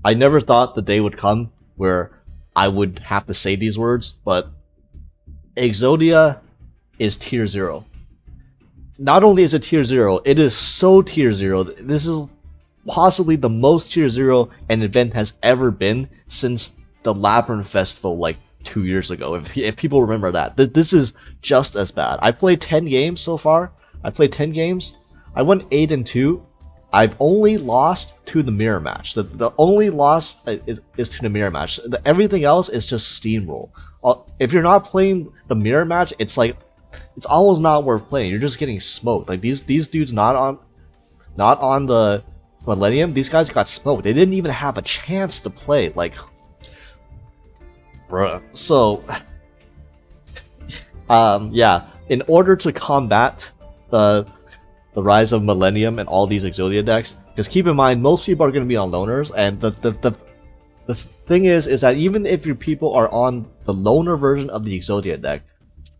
I never thought the day would come where I would have to say these words, but Exodia is tier 0. Not only is it tier 0, it is so tier 0. This is possibly the most tier 0 an event has ever been since the Labyrinth Festival like 2 years ago, if people remember that. This is just as bad. I've played 10 games so far. I played 10 games. I won 8-2. I've only lost to the mirror match. The only loss is to the mirror match. Everything else is just steamroll. If you're not playing the mirror match, it's like it's almost not worth playing. You're just getting smoked. Like these dudes not on the Millennium. These guys got smoked. They didn't even have a chance to play. Like, bruh. So, yeah. In order to combat the rise of Millennium and all these Exodia decks, because keep in mind, most people are going to be on loners, and the thing is that even if your people are on the loner version of the Exodia deck,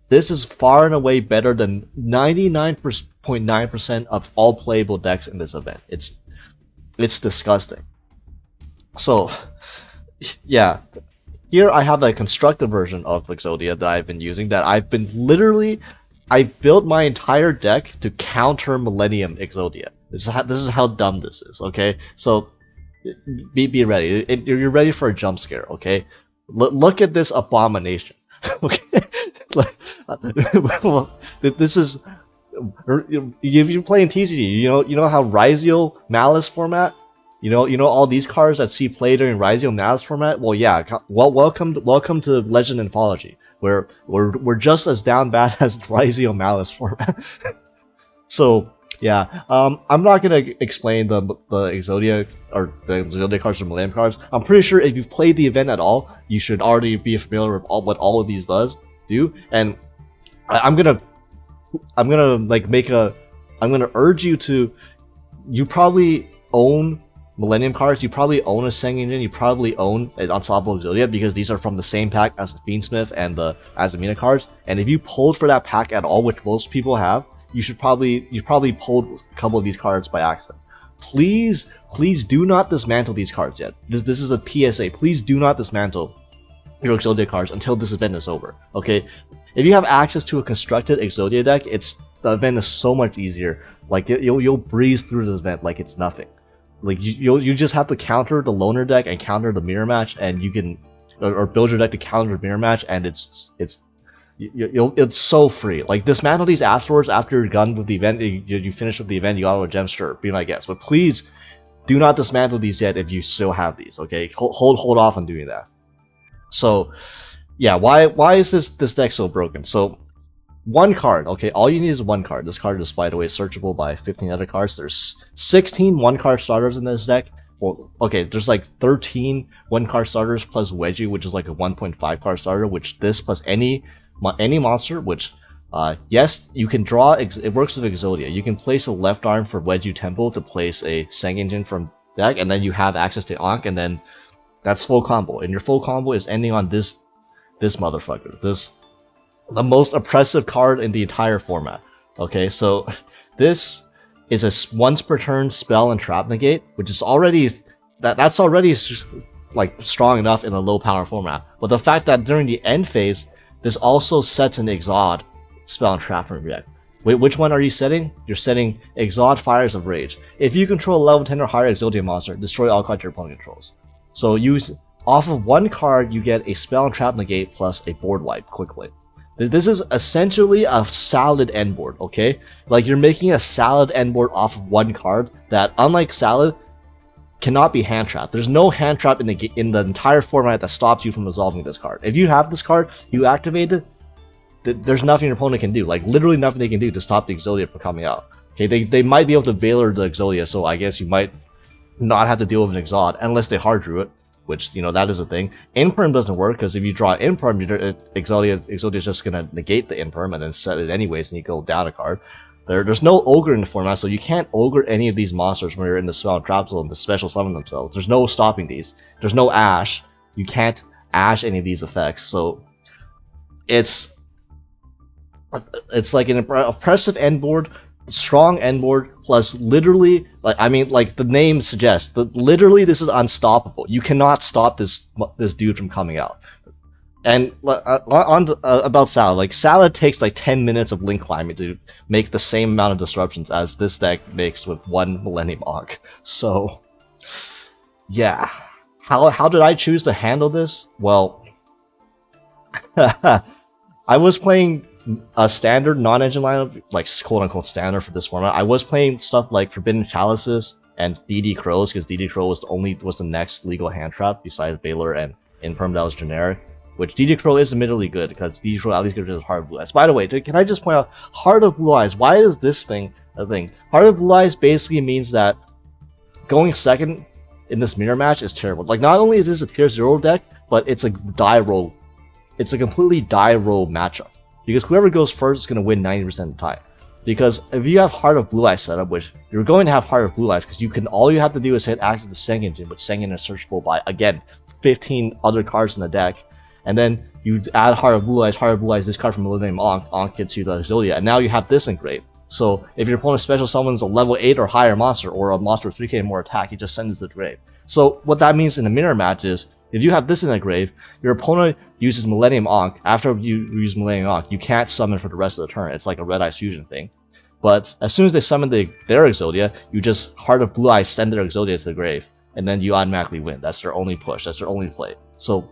this is far and away better than 99.9% of all playable decks in this event. It's disgusting. So, yeah. Here I have a constructed version of Exodia that I've been using, that I built my entire deck to counter Millennium Exodia. This is how dumb this is, okay? So, be ready. You're ready for a jump scare, okay? Look at this abomination, okay? This is... If you're playing TCG, you know how Raizio Malice format? You know all these cards that see play during Raizio Malice format? Well, yeah. Welcome to Legend Anthology, where we're just as down bad as Raizio Malice format. So yeah, I'm not gonna explain the Exodia or the Exodia cards or Millennium cards. I'm pretty sure if you've played the event at all, you should already be familiar with what all of these do. And I'm gonna urge you to. You probably own Millennium cards, you probably own a Senginjin, you probably own an Unstoppable Exodia, because these are from the same pack as the Fiendsmith and the Azamina cards. And if you pulled for that pack at all, which most people have, you probably pulled a couple of these cards by accident. Please do not dismantle these cards yet. This is a PSA. Please do not dismantle your Exodia cards until this event is over. Okay? If you have access to a constructed Exodia deck, the event is so much easier. Like you'll breeze through the event like it's nothing. Like you just have to counter the loner deck and counter the mirror match, and you can or build your deck to counter the mirror match, and it's so free. Like dismantle these afterwards after you're done with the event. You finish with the event, you got a gem, sure, be my guest. But please do not dismantle these yet if you still have these. Okay, hold off on doing that. So yeah, why is this deck so broken? So one card, okay, all you need is one card. This card is, by the way, searchable by 15 other cards. There's 16 one-card starters in this deck. Well, okay, there's like 13 one-card starters plus Wedgie, which is like a 1.5 card starter, which this plus any monster, which, yes, you can draw, it works with Exodia. You can place a left arm for Wedgie Temple to place a Senginjin from deck, and then you have access to Ankh, and then that's full combo. And your full combo is ending on this motherfucker. The most oppressive card in the entire format. Okay, so this is a once per turn spell and trap negate, which is already that's already like strong enough in a low power format. But the fact that during the end phase, this also sets an Exod spell and trap from your deck. Wait, which one are you setting? You're setting Exod Fires of Rage. If you control a level 10 or higher Exodia monster, destroy all cards your opponent controls. So use off of one card, you get a spell and trap negate plus a board wipe quickly. This is essentially a salad end board, okay? Like you're making a salad end board off of one card that, unlike salad, cannot be hand trapped. There's no hand trap in the entire format that stops you from resolving this card. If you have this card, you activate it, there's nothing your opponent can do. Like literally nothing they can do to stop the Exodia from coming out. Okay, they might be able to Veiler the Exodia, so I guess you might not have to deal with an Exod unless they hard drew it. Which, that is a thing. Imperm doesn't work, because if you draw Imperm, Exodia is just going to negate the Imperm and then set it anyways, and you go down a card. There's no Ogre in the format, so you can't Ogre any of these monsters when you're in the spell and trap zone to special summon themselves. There's no stopping these. There's no Ash. You can't Ash any of these effects, so it's like an oppressive end board strong end board plus literally, like I mean, like the name suggests, that literally this is unstoppable. You cannot stop this dude from coming out. And about Salad, like Salad takes like 10 minutes of link climbing to make the same amount of disruptions as this deck makes with one Millennium Ankh. So, yeah, how did I choose to handle this? Well, I was playing a standard non-engine lineup, like quote-unquote standard for this format. I was playing stuff like Forbidden Chalices and DD Crows, because DD Crow was the next legal hand trap besides Baylor and Imperm that was generic. Which DD Crow is admittedly good, because DD Crow at least gives us Heart of Blue Eyes. By the way, can I just point out, Heart of Blue Eyes, why is this thing a thing? Heart of Blue Eyes basically means that going second in this mirror match is terrible. Like, not only is this a tier 0 deck, but it's a die roll. It's a completely die roll matchup. Because whoever goes first is going to win 90% of the time. Because if you have Heart of Blue Eyes set up, which you're going to have Heart of Blue Eyes, because all you have to do is hit access to Seng Engine, which Seng Engine is searchable by, again, 15 other cards in the deck. And then you add Heart of Blue Eyes, this card from Millennium Ankh gets you the Exodia, and now you have this engraved. So if your opponent special summons a level 8 or higher monster, or a monster with 3k more attack, he just sends it to the grave. So what that means in the mirror match is, if you have this in the grave, your opponent uses Millennium Ankh. After you use Millennium Ankh, you can't summon for the rest of the turn. It's like a Red Eyes Fusion thing. But as soon as they summon their Exodia, you just Heart of Blue Eyes send their Exodia to the grave, and then you automatically win. That's their only push. That's their only play. So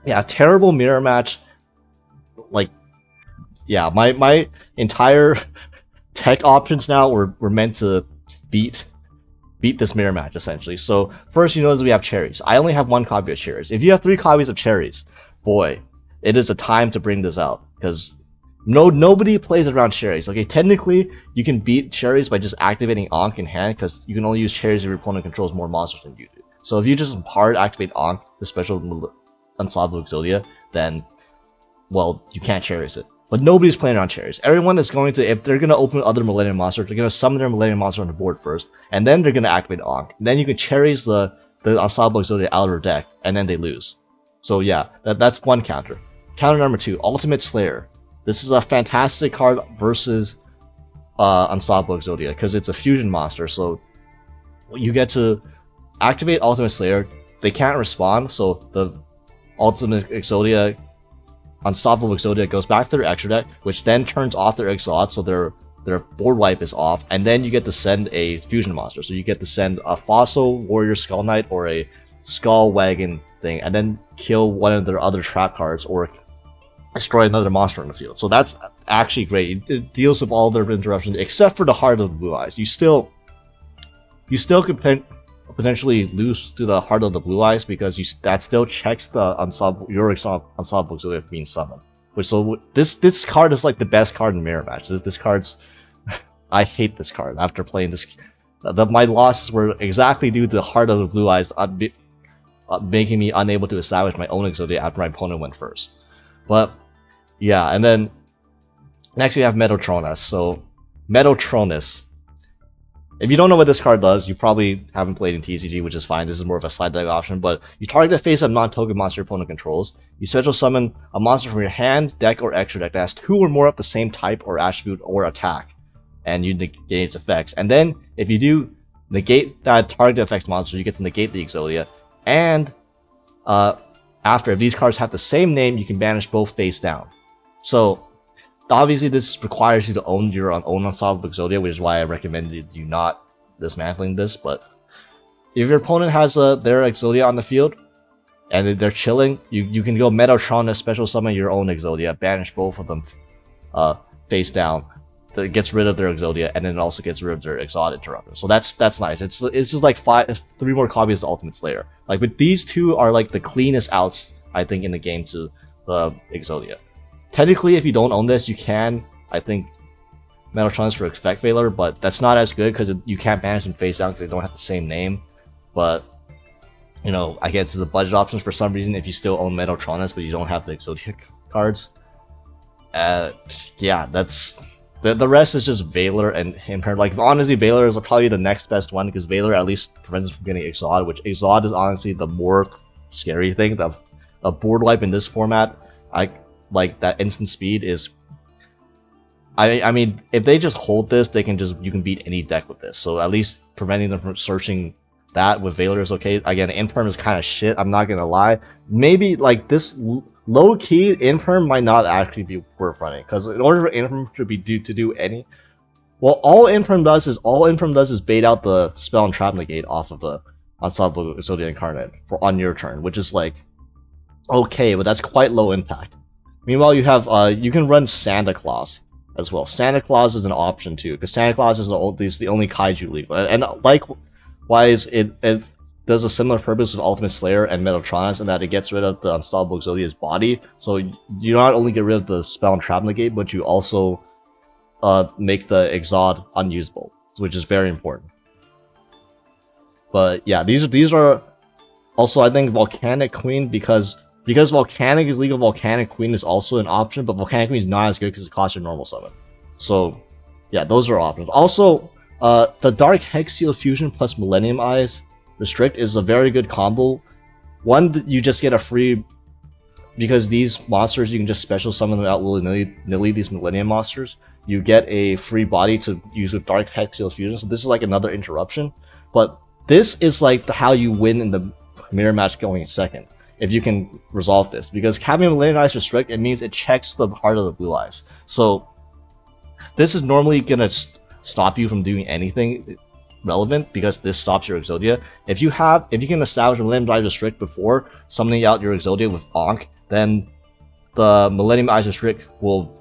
yeah, terrible mirror match. Like, yeah, my entire tech options now were meant to beat this mirror match, essentially. So first, you notice we have cherries. I only have one copy of cherries. If you have 3 copies of cherries, boy, it is a time to bring this out, because nobody plays around cherries. Okay, technically, you can beat cherries by just activating Ankh in hand, because you can only use cherries if your opponent controls more monsters than you do. So if you just hard activate Ankh, the special Unstoppable Exodia, then, well, you can't cherries it. But nobody's playing around cherries. Everyone is going to, if they're going to open other Millennium Monsters, they're going to summon their Millennium Monster on the board first, and then they're going to activate Ankh. Then you can cherries the Unstoppable Exodia out of their deck, and then they lose. So yeah, that's one counter. Counter number 2, Ultimate Slayer. This is a fantastic card versus Unstoppable Exodia, because it's a fusion monster, so you get to activate Ultimate Slayer. They can't respond, so the Ultimate Exodia, Unstoppable Exodia goes back to their extra deck, which then turns off their Exalt, so their board wipe is off, and then you get to send a fusion monster. So you get to send a Fossil Warrior Skull Knight or a Skull Wagon thing, and then kill one of their other trap cards or destroy another monster in the field. So that's actually great. It deals with all their interruptions, except for the Heart of the Blue Eyes. You still could potentially lose to the Heart of the Blue Eyes, because that still checks the Unstoppable Exodia being summoned. This card is like the best card in mirror match. This card's I hate this card after playing this. My losses were exactly due to the Heart of the Blue Eyes making me unable to establish my own Exodia after my opponent went first. But yeah, and then next we have Metatronus. So Metatronus, if you don't know what this card does, you probably haven't played in TCG, which is fine. This is more of a slide deck option, but you target a face-up non-token monster your opponent controls. You special summon a monster from your hand, deck, or extra deck that has 2 or more of the same type or attribute or attack, and you negate its effects. And then, if you do negate that target effects monster, you get to negate the Exodia. And after, if these cards have the same name, you can banish both face down. So obviously, this requires you to own your own Unstoppable Exodia, which is why I recommended you not dismantling this. But if your opponent has their Exodia on the field and they're chilling, you can go Metatronus, special summon your own Exodia, banish both of them face down. That gets rid of their Exodia, and then it also gets rid of their Exotic Interrupter. So that's nice. It's just like 3 more copies of the Ultimate Slayer. Like, but these 2 are like the cleanest outs, I think, in the game to the Exodia. Technically, if you don't own this, you can, I think, Metatronus for Effect Veiler, but that's not as good because you can't banish them face down because they don't have the same name. But, you know, I guess it's a budget option for some reason if you still own Metatronus, but you don't have the Exodia cards. Yeah, that's... The rest is just Veiler and Impaired. Like, honestly, Veiler is probably the next best one, because Veiler at least prevents us from getting Exhaust, which Exhaust is honestly the more scary thing. A board wipe in this format, like that instant speed is I mean, if they just hold this, you can beat any deck with this. So at least preventing them from searching that with Valor is okay. Again, Imperm is kind of shit. I'm not gonna lie. Maybe like this low key Imperm might not actually be worth running, because in order for Imperm to do any, well, all Imperm does is bait out the spell and trap negate off of the Unstoppable Exodia Incarnate on your turn, which is like okay, but that's quite low impact. Meanwhile, you have you can run Santa Claus as well. Santa Claus is an option too, because Santa Claus is the only kaiju legal, and likewise it does a similar purpose with Ultimate Slayer and Metatronus in that it gets rid of the Unstoppable Exodia's body. So you not only get rid of the spell and trap negate, but you also make the Exod unusable, which is very important. But yeah, these are also, I think, Volcanic Queen, because Volcanic is legal, Volcanic Queen is also an option, but Volcanic Queen is not as good because it costs your normal summon. So yeah, those are options. Also, the Dark Hex Seal Fusion plus Millennium Eyes Restrict is a very good combo. One, that you just get a free, because these monsters you can just special summon them out willy-nilly, these Millennium monsters. You get a free body to use with Dark Hex Seal Fusion, so this is like another interruption. But this is like how you win in the mirror match going second, if you can resolve this, because having Millennium Eyes Restrict, it means it checks the heart of the Blue Eyes. So this is normally gonna stop you from doing anything relevant, because this stops your Exodia. If you can establish a Millennium Eyes Restrict before summoning out your Exodia with Ankh, then the Millennium Eyes Restrict will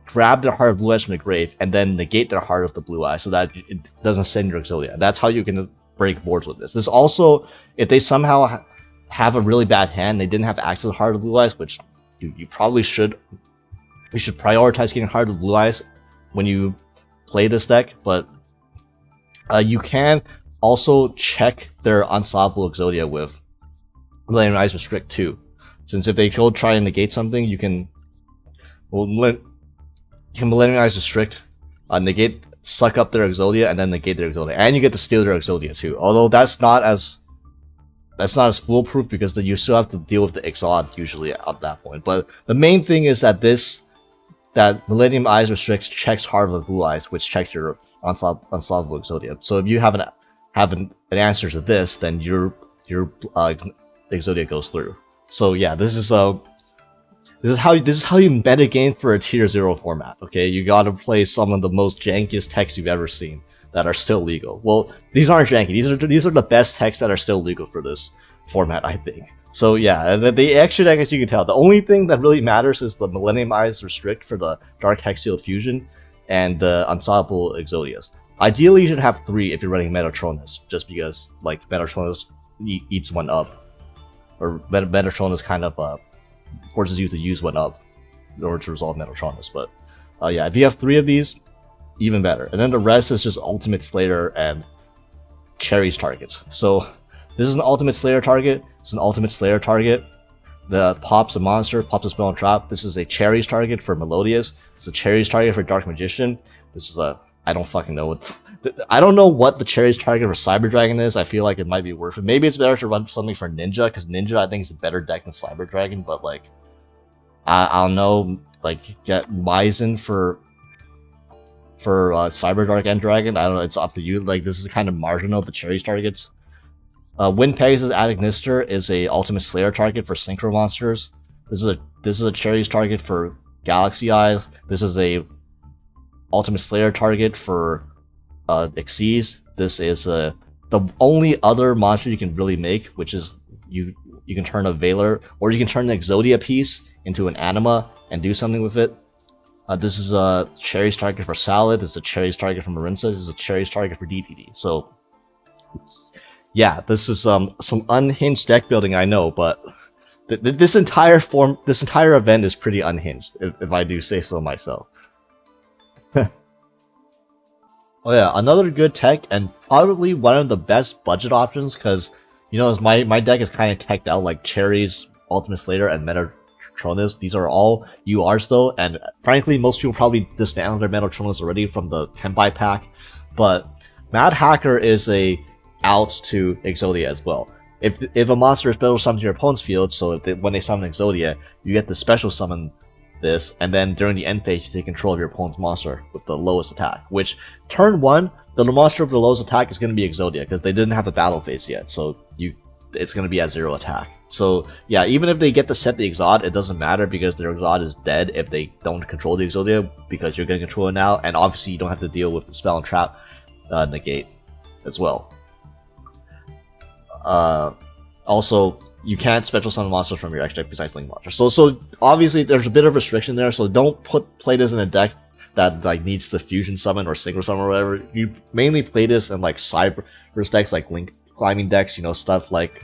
grab their Heart of Blue Eyes from the grave and then negate their Heart of the Blue Eyes so that it doesn't send your Exodia. That's how you can break boards with this. This also, if they somehow have a really bad hand, they didn't have access to Heart of Blue Eyes, which you probably should. You should prioritize getting Heart of Blue Eyes when you play this deck, but you can also check their Unstoppable Exodia with Millennium Eyes Restrict too. Since if they go try and negate something, you can Millennium Eyes Restrict, negate, suck up their Exodia, and then negate their Exodia, and you get to steal their Exodia too. Although that's not as foolproof, because you still have to deal with the Exod usually at that point. But the main thing is that that Millennium Eyes Restricts checks Heart of the Blue Eyes, which checks your Unstoppable Exodia. So if you have an answer to this, then your Exodia goes through. So yeah, this is how you metagame for a tier 0 format. Okay, you gotta play some of the most jankiest techs you've ever seen that are still legal. Well, these aren't janky. These are the best techs that are still legal for this format, I think. So yeah, the extra deck, as you can tell, the only thing that really matters is the Millennium Eyes Restrict for the Dark Hex Seal Fusion and the Unstoppable Exodias. Ideally, you should have 3 if you're running Metatronus, just because like Metatronus eats one up, or Metatronus kind of forces you to use one up in order to resolve Metatronus. But yeah, if you have 3 of these, even better. And then the rest is just Ultimate Slayer and Cherries targets. So this is an Ultimate Slayer target. It's an Ultimate Slayer target that pops a monster, pops a spell and trap. This is a Cherries target for Melodious. It's a Cherries target for Dark Magician. This is a, I don't fucking know what, I don't know what the Cherries target for Cyber Dragon is. I feel like it might be worth it. Maybe it's better to run something for Ninja, because Ninja I think is a better deck than Cyber Dragon. But like, I don't know, like get Myzen for Cyber Dark and Dragon. I don't know, it's up to you. Like, this is kind of marginal, the Cherries targets. Wind Pegasus Adagnister is a Ultimate Slayer target for Synchro monsters. This is a Cherries target for Galaxy Eyes. This is a Ultimate Slayer target for Xyz. This is the only other monster you can really make, which is you can turn a Valor, or you can turn an Exodia piece into an Anima and do something with it. This is a Cherries target for Salad. This is a Cherries target for Marinsa. This is a Cherries target for DTD. So yeah, this is some unhinged deck building, I know, but this entire event is pretty unhinged, if I do say so myself. Oh yeah, another good tech, and probably one of the best budget options, because you know, my deck is kind of teched out like Cherries, Ultimate Slayer, and Metatronus. These are all URs though, and frankly, most people probably dismantled their Metatronus already from the Tenpai pack. But Mad Hacker is a out to Exodia as well. If a monster is special summoned to your opponent's field, so when they summon Exodia, you get the special summon this, and then during the end phase you take control of your opponent's monster with the lowest attack, which turn 1, the monster with the lowest attack is going to be Exodia, because they didn't have a battle phase yet, so it's going to be at 0 attack. So yeah, even if they get to set the Exod, it doesn't matter, because their Exod is dead if they don't control the Exodia, because you're going to control it now, and obviously you don't have to deal with the spell and trap negate as well. Also, you can't special summon monsters from your extra precise link monster. So obviously there's a bit of restriction there, so don't play this in a deck that like needs the fusion summon or synchro summon or whatever. You mainly play this in like cyber decks, like link climbing decks, you know, stuff like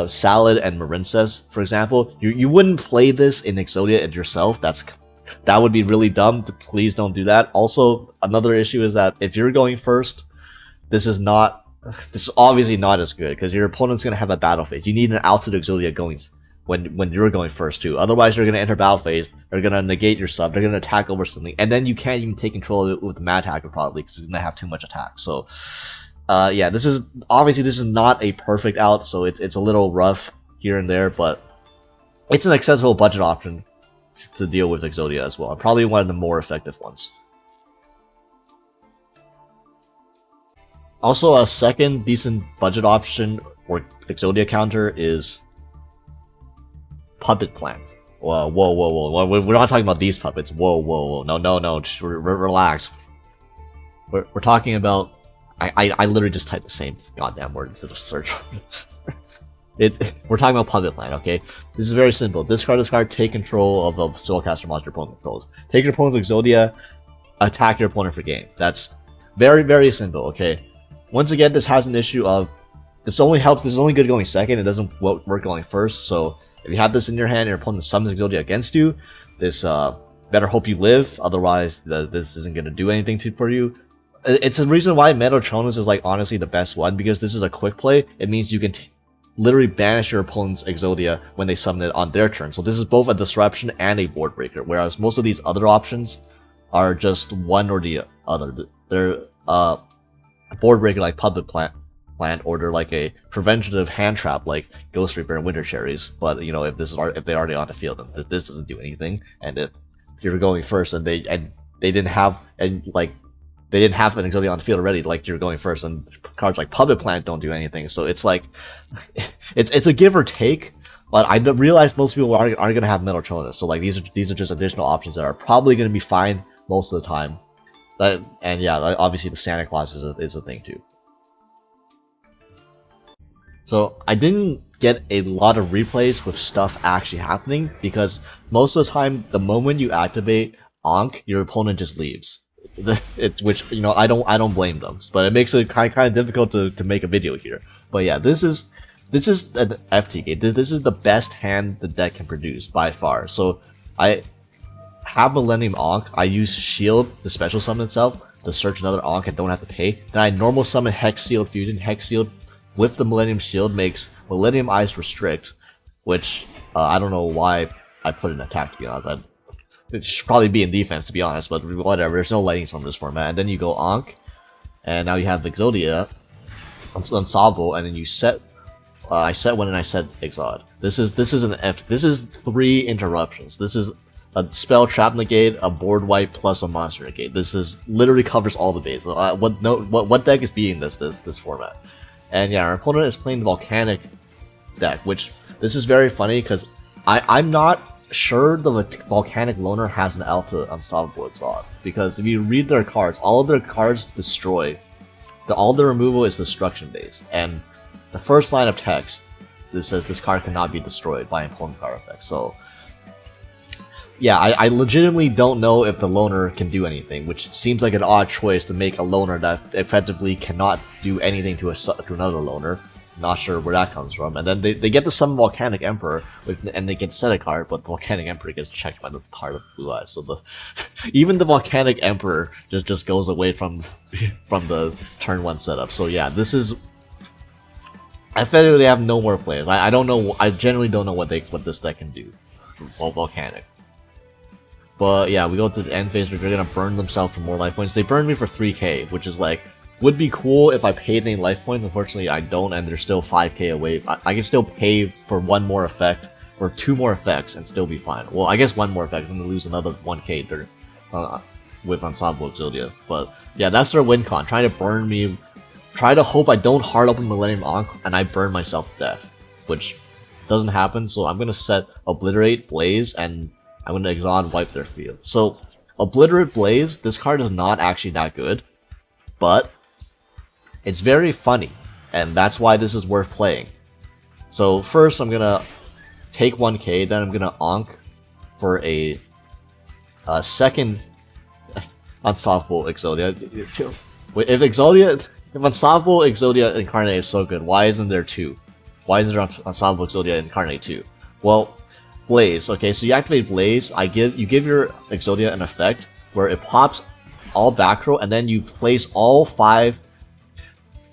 Salad and Marincess, for example. You wouldn't play this in Exodia yourself. That would be really dumb. Please don't do that. Also, another issue is that if you're going first, this is obviously not as good, because your opponent's going to have a battle phase. You need an Altitude Exodia going when you're going first too. Otherwise, you're going to enter battle phase, they're going to negate your sub, they're going to attack over something, and then you can't even take control of it with the Mad Hacker probably, because you're going to have too much attack. So yeah, this is not a perfect out, so it's a little rough here and there, but it's an accessible budget option to deal with Exodia as well. Probably one of the more effective ones. Also, a second decent budget option or Exodia counter is Puppet Plant. Whoa, we're not talking about these puppets. Whoa, no, just relax. We're talking about. I literally just typed the same goddamn word into the search. We're talking about Puppet Plant, okay? This is very simple. Discard this card, take control of the Soulcaster monster your opponent controls. Take your opponent's Exodia, attack your opponent for game. That's very, very simple, okay? Once again, this has an issue of this is only good going second, it doesn't work going first, so if you have this in your hand and your opponent summons Exodia against you, this better hope you live, otherwise this isn't going to do anything for you. It's a reason why Metatronus is like honestly the best one, because this is a quick play. It means you can literally banish your opponent's Exodia when they summon it on their turn. So this is both a disruption and a board breaker, whereas most of these other options are just one or the other. They're board breaker like Puppet Plant, or they're like a preventative hand trap like Ghost Reaper and Winter Cherries. But you know, if they're already on the field, then this doesn't do anything. And if you're going first and they didn't have an Exodia on the field already, like you're going first, and cards like Puppet Plant don't do anything. So it's like it's a give or take. But I realize most people aren't going to have Metatronus, so like these are just additional options that are probably going to be fine most of the time. And yeah, obviously the Santa Claus is a thing too. So I didn't get a lot of replays with stuff actually happening, because most of the time, the moment you activate Ankh, your opponent just leaves. Which, you know, I don't blame them, but it makes it kind of difficult to make a video here. But yeah, this is an FTK. This is the best hand the deck can produce by far. So I have Millennium Ankh, I use Shield to special summon itself to search another Ankh and don't have to pay. Then I normal summon Hex Sealed Fusion. Hex Sealed with the Millennium Shield makes Millennium Eyes Restrict, which I don't know why I put in attack, to be honest. It should probably be in defense, to be honest, but whatever. There's no lightning storm in this format. And then you go Ankh, and now you have Exodia, Unsolvable, and then you set. I set one and I set Exod. This is 3 interruptions. This is a spell trap negate, a board wipe, plus a monster negate. This is literally covers all the bases. What deck is beating this format? And yeah, our opponent is playing the Volcanic deck, which this is very funny because I'm not sure the Volcanic Loner has an Alta Unstoppable Exod, because if you read their cards, all of their cards destroy. All the removal is destruction based, and the first line of text that says this card cannot be destroyed by important card effect. So yeah, I legitimately don't know if the Loner can do anything, which seems like an odd choice to make a Loner that effectively cannot do anything to another Loner. Not sure where that comes from. And then they get to summon Volcanic Emperor, and they can set a card, but Volcanic Emperor gets checked by the card of Blue Eyes. So even the Volcanic Emperor just goes away from the turn 1 setup. So yeah, this is. I feel they have no more players. I don't know. I generally don't know what this deck can do. Volcanic. But yeah, we go to the end phase where they're gonna burn themselves for more life points. They burned me for 3k, which is like, would be cool if I paid any life points. Unfortunately, I don't, and they're still 5k away. I can still pay for one more effect or 2 more effects and still be fine. Well, I guess 1 more effect, I'm gonna lose another 1k with Ensemble Exodia. But yeah, that's their win con, trying to burn me, try to hope I don't hard open Millennium Ankh and I burn myself to death, which doesn't happen. So I'm gonna set Obliterate, Blaze, and I'm gonna Exhaust wipe their field. So Obliterate Blaze, this card is not actually that good, but it's very funny, and that's why this is worth playing. So first I'm gonna take 1k, then I'm gonna Ankh for a second Unstoppable Exodia. If Unstoppable Exodia Incarnate is so good, why isn't there 2? Why isn't there Unstoppable Exodia Incarnate 2? Well, Blaze. Okay, so you activate Blaze. You give your Exodia an effect where it pops all back row, and then you place all 5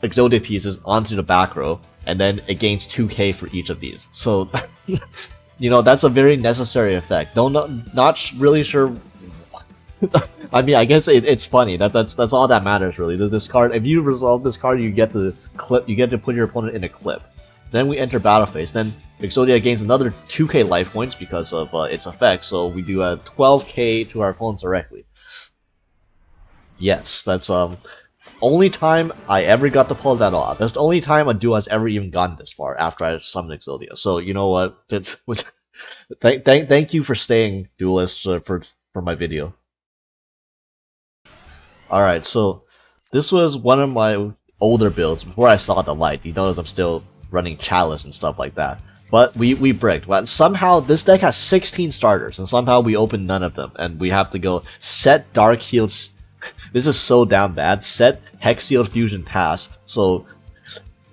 Exodia pieces onto the back row, and then it gains 2k for each of these. So, you know, that's a very necessary effect. Not really sure. I mean, I guess it's funny. That's all that matters really. This card, if you resolve this card, you get to put your opponent in a clip. Then we enter battle phase. Then Exodia gains another 2k life points because of its effect. So we do a 12k to our opponents directly. Yes, that's only time I ever got to pull that off. That's the only time a duel has ever even gotten this far after I summoned Exodia. So you know what? Thank you for staying, duelists, for my video. Alright, so this was one of my older builds before I saw the light. You notice I'm still running Chalice and stuff like that. But we bricked. Well, somehow this deck has 16 starters, and somehow we opened none of them. And we have to go set Dark Healed. This is so damn bad. Set Hex Sealed Fusion Pass. So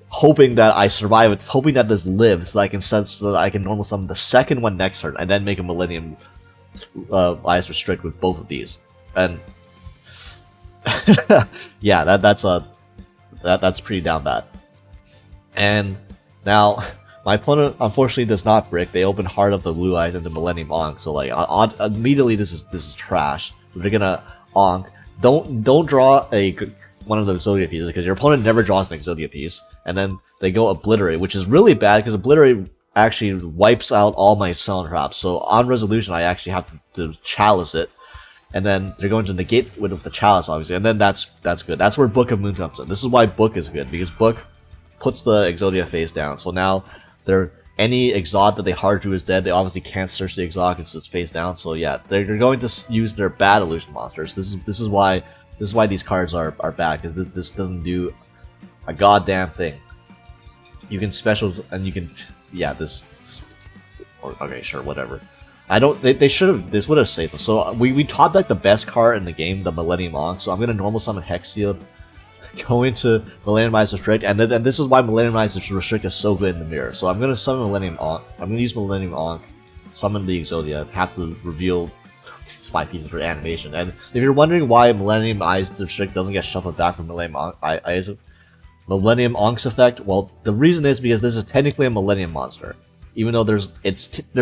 hoping that I survive it, hoping that this lives, so that I can normal summon the second one next turn, and then make a Millennium Eyes Restrict with both of these. And yeah, that's pretty damn bad. And now my opponent unfortunately does not brick. They open Heart of the Blue Eyes into Millennium Ankh, so like immediately this is trash. So they're gonna Ankh. Don't draw one of the Exodia pieces because your opponent never draws an Exodia piece, and then they go Obliterate, which is really bad because Obliterate actually wipes out all my Stone Traps. So on resolution, I actually have to Chalice it. And then they're going to negate with the Chalice, obviously, and then that's good. That's where Book of Moon comes in. This is why Book is good, because Book puts the Exodia face down. So now any Exod that they hard drew is dead. They obviously can't search the Exod because it's face down. So yeah, they're going to use their bad illusion monsters. This is why these cards are bad, because this doesn't do a goddamn thing. You can specials and you can okay, sure, whatever. They should have, this would have saved them. So we top deck the best card in the game, the Millennium Ankh, so I'm gonna normal summon Hex Sealed, go into Millennium Eyes Restrict, and this is why Millennium Eyes Restrict is so good in the mirror. So I'm gonna summon Millennium Ankh, I'm gonna use Millennium Ankh, summon the Exodia, have to reveal 5 pieces for animation. And if you're wondering why Millennium Eyes Restrict doesn't get shuffled back from Millennium Ankh's effect, well, the reason is because this is technically a Millennium monster. Even though there's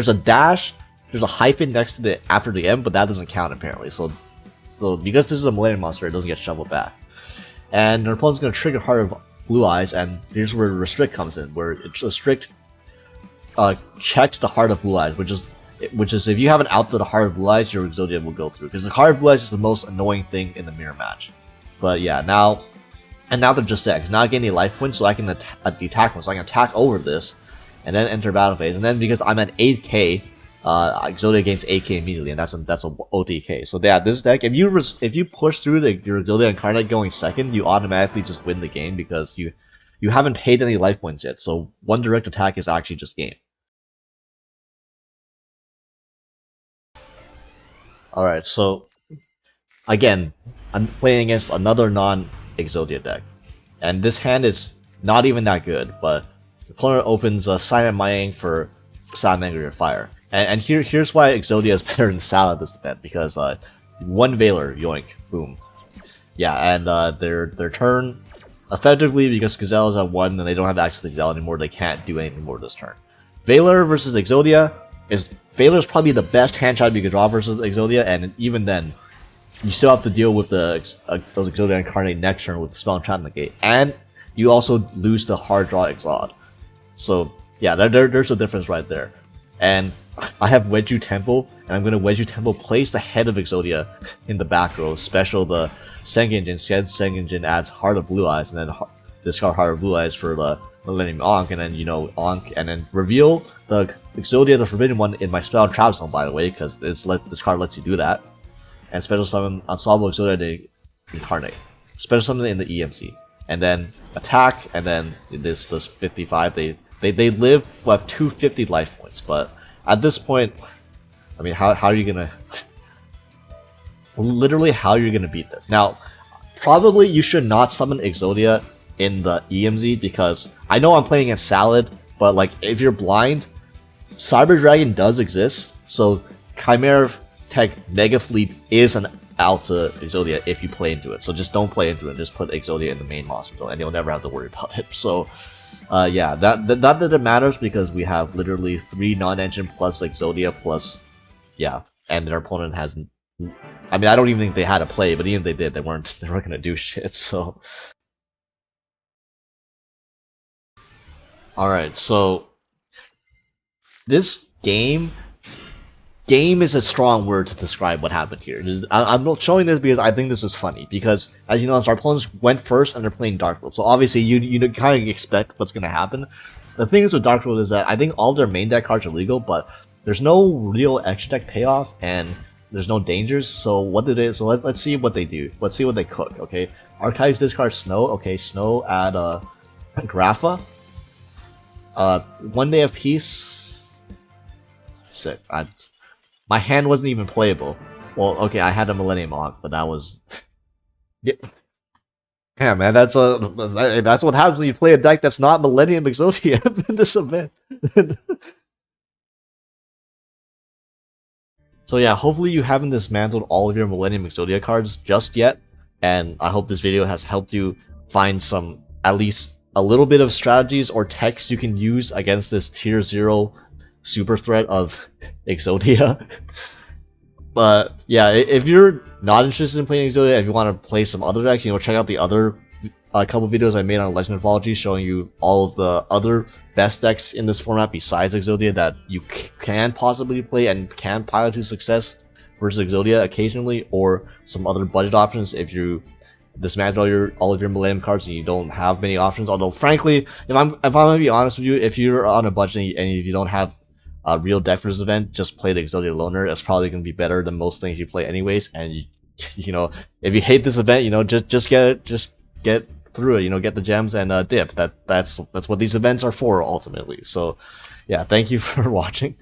a dash, there's a hyphen next to after the M, but that doesn't count apparently. So because this is a Millennium monster, it doesn't get shoveled back. And your opponent's going to trigger Heart of Blue Eyes, and here's where Restrict comes in, where Restrict checks the Heart of Blue Eyes, which is if you have an out to the Heart of Blue Eyes, your Exodia will go through, because the Heart of Blue Eyes is the most annoying thing in the mirror match. But yeah, now they're just dead, because now I gain a life point, so I can attack one, so I can attack over this, and then enter battle phase, and then because I'm at 8k. Exodia gains 8k immediately, and that's a OTK. So yeah, this deck, if you push through your Exodia Incarnate going second, you automatically just win the game because you haven't paid any life points yet. So one direct attack is actually just game. All right, so again, I'm playing against another non-Exodia deck, and this hand is not even that good. But the opponent opens Silent Mining for Salamangreat Fire. And here's why Exodia is better than Sal at this event, because one Valor, yoink, boom. Yeah, and their turn, effectively, because Gazelle is at 1 and they don't have access to Gazelle anymore, they can't do anything more this turn. Valor versus Exodia Valor is probably the best hand shot you could draw versus Exodia, and even then, you still have to deal with those Exodia Incarnate next turn with the Spell and Trap Negate, and you also lose the hard draw Exod. So yeah, there's a difference right there. and I have Wedju Temple, and I'm gonna Wedju Temple place the head of Exodia in the back row. Special the Sengenjin, said Sengenjin adds Heart of Blue Eyes, and then discard Heart of Blue Eyes for the Millennium Ankh, and then Ankh, and then reveal the Exodia, the Forbidden One, in my spell trap zone, by the way, because this card lets you do that. And special summon Ensemble Exodia to Incarnate. Special summon in the EMC, and then attack, and then this 55. They live with 250 life points, but at this point, I mean, how are you gonna literally how are you gonna beat this? Now, probably you should not summon Exodia in the EMZ, because I know I'm playing against Salad, but like if you're blind, Cyber Dragon does exist, so Chimera Tech Mega Fleet is an Alta Exodia if you play into it. So just don't play into it, just put Exodia in the main monster zone and you'll never have to worry about it. So yeah, not that it matters, because we have literally 3 non-engine plus Exodia plus, yeah, and their opponent hasn't, I mean, I don't even think they had a play, but even if they did, they weren't gonna do shit. So alright, so this game is a strong word to describe what happened here. I'm not showing this because I think this is funny, because as you know, our opponents went first and they're playing Dark World, so obviously you kind of expect what's going to happen. The thing is with Dark World is that I think all their main deck cards are legal, but there's no real extra deck payoff and there's no dangers. So what did it? So let's see what they do. Let's see what they cook. Okay, Archives discard Snow. Okay, Snow add Grapha. 1 Day of Peace. Sick. My hand wasn't even playable. Well, okay, I had a Millennium Ankh, but that was... yeah, man, that's what happens when you play a deck that's not Millennium Exodia in this event. So yeah, hopefully you haven't dismantled all of your Millennium Exodia cards just yet, and I hope this video has helped you find some, at least a little bit of strategies or techs you can use against this tier 0 super threat of Exodia. But yeah, if you're not interested in playing Exodia, if you want to play some other decks, check out the other couple videos I made on Legend Anthology showing you all of the other best decks in this format besides Exodia that you can possibly play and can pilot to success versus Exodia occasionally, or some other budget options if you dismantle all of your Millennium cards and you don't have many options. Although frankly, if I'm gonna be honest with you, if you're on a budget and if you don't have a real deck for this event, just play the Exodia Loner. It's probably going to be better than most things you play anyways. And you know, if you hate this event, just get through it. Get the gems and dip. That's what these events are for ultimately. So yeah, thank you for watching.